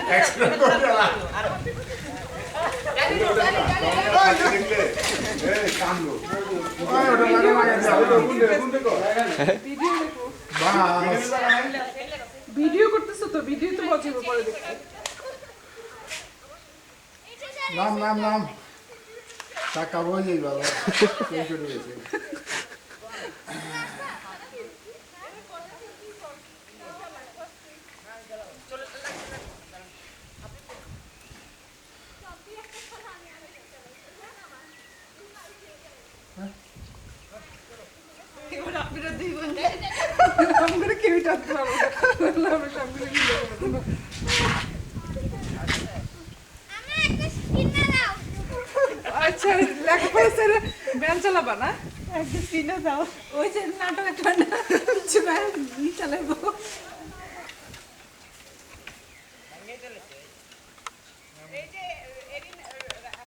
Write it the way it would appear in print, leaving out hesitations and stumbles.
accident করে না এই কামলো ওই ওটা লাগা যাবে তো গুন্ডে কর ভিডিও দেখো বাস ভিডিও করতেছো তো ভিডিও তো বলছিস পরে দেখতে নাম টাকা বই বাবা কে করে দিয়েছে আমরা কেউ টানতে পারবো না আমরা সবগুলো মিলে যাবো আচ্ছা লেখাপড়া ছেড়ে ব্যান চালাবা না একটা কিনে দাও ওই যে নাটক একটা চালাবো এই যে